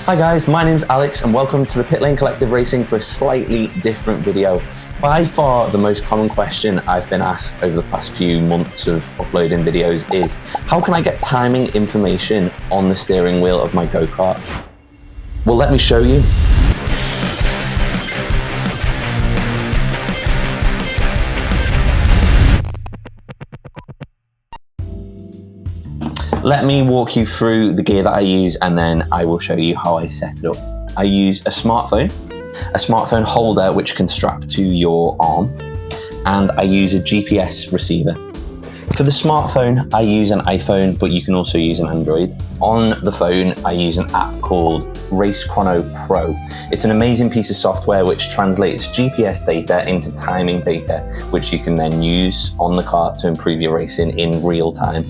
Hi guys, my name's Alex and welcome to the Pit Lane Collective Racing for a slightly different video. By far the most common question I've been asked over the past few months of uploading videos is, how can I get timing information on the steering wheel of my go-kart? Well, let me show you. Let me walk you through the gear that I use and then I will show you how I set it up. I use a smartphone holder which can strap to your arm, and I use a GPS receiver. For the smartphone, I use an iPhone, but you can also use an Android. On the phone, I use an app called RaceChrono Pro. It's an amazing piece of software which translates GPS data into timing data, which you can then use on the kart to improve your racing in real time.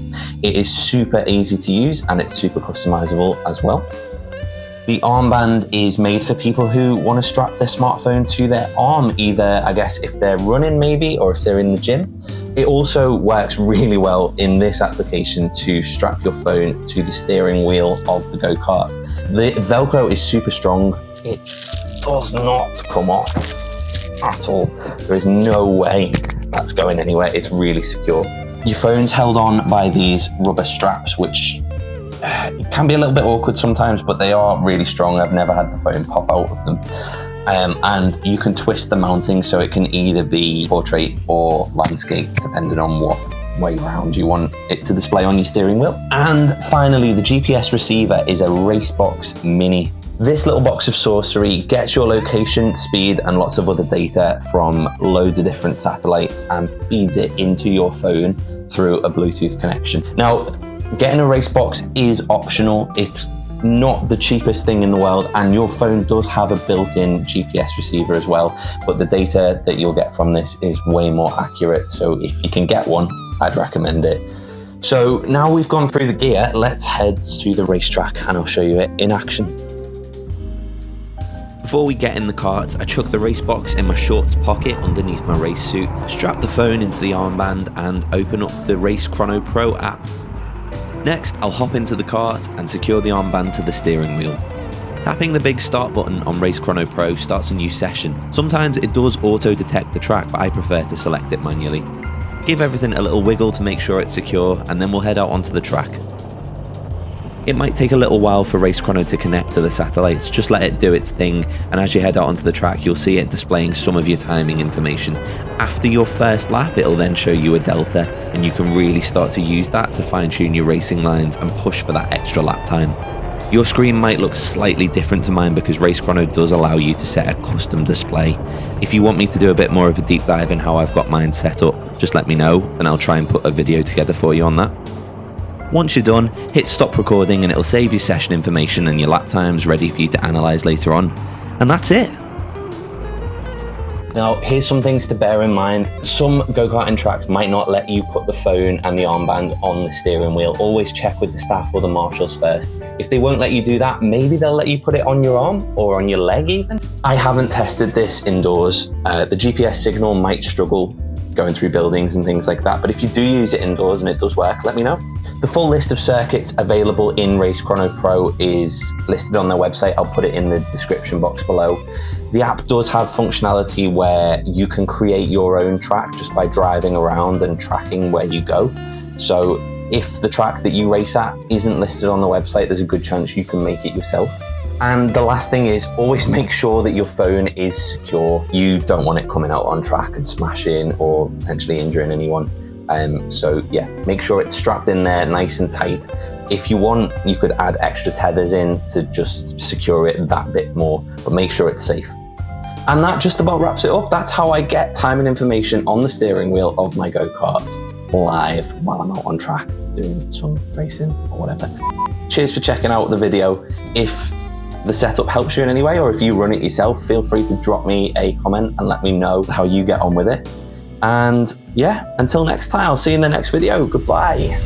It is super easy to use and it's super customizable as well. The armband is made for people who want to strap their smartphone to their arm, either, I guess, if they're running maybe, or if they're in the gym. It also works really well in this application to strap your phone to the steering wheel of the go-kart. The Velcro is super strong. It does not come off at all. There is no way that's going anywhere. It's really secure. Your phone's held on by these rubber straps, which it can be a little bit awkward sometimes, but they are really strong. I've never had the phone pop out of them. And you can twist the mounting so it can either be portrait or landscape, depending on what way round you want it to display on your steering wheel. And finally, the GPS receiver is a Racebox Mini. This little box of sorcery gets your location, speed, and lots of other data from loads of different satellites and feeds it into your phone through a Bluetooth connection. Now, getting a Racebox is optional. It's not the cheapest thing in the world, and your phone does have a built-in GPS receiver as well, but the data that you'll get from this is way more accurate, so if you can get one, I'd recommend it. So now we've gone through the gear, let's head to the racetrack and I'll show you it in action. Before we get in the kart, I chuck the Racebox in my shorts pocket underneath my race suit, strap the phone into the armband and open up the RaceChrono Pro app. Next, I'll hop into the kart and secure the armband to the steering wheel. Tapping the big start button on RaceChrono Pro starts a new session. Sometimes it does auto-detect the track, but I prefer to select it manually. Give everything a little wiggle to make sure it's secure, and then we'll head out onto the track. It might take a little while for RaceChrono to connect to the satellites, just let it do its thing, and as you head out onto the track you'll see it displaying some of your timing information. After your first lap it'll then show you a delta, and you can really start to use that to fine tune your racing lines and push for that extra lap time. Your screen might look slightly different to mine because RaceChrono does allow you to set a custom display. If you want me to do a bit more of a deep dive in how I've got mine set up, just let me know and I'll try and put a video together for you on that. Once you're done, hit stop recording and it'll save your session information and your lap times ready for you to analyse later on. And that's it. Now, here's some things to bear in mind. Some go-karting tracks might not let you put the phone and the armband on the steering wheel. Always check with the staff or the marshals first. If they won't let you do that, maybe they'll let you put it on your arm or on your leg even. I haven't tested this indoors. The GPS signal might struggle going through buildings and things like that, but if you do use it indoors and it does work, let me know. The full list of circuits available in RaceChrono Pro is listed on their website. I'll put it in the description box below. The app does have functionality where you can create your own track just by driving around and tracking where you go. So if the track that you race at isn't listed on the website, there's a good chance you can make it yourself. And the last thing is, always make sure that your phone is secure. You don't want it coming out on track and smashing or potentially injuring anyone. So yeah, make sure it's strapped in there nice and tight. If you want, you could add extra tethers in to just secure it that bit more, but make sure it's safe. And that just about wraps it up. That's how I get timing information on the steering wheel of my go-kart live while I'm out on track doing some racing or whatever. Cheers for checking out the video. If the setup helps you in any way, or if you run it yourself, feel free to drop me a comment and let me know how you get on with it. And yeah, until next time, I'll see you in the next video. Goodbye.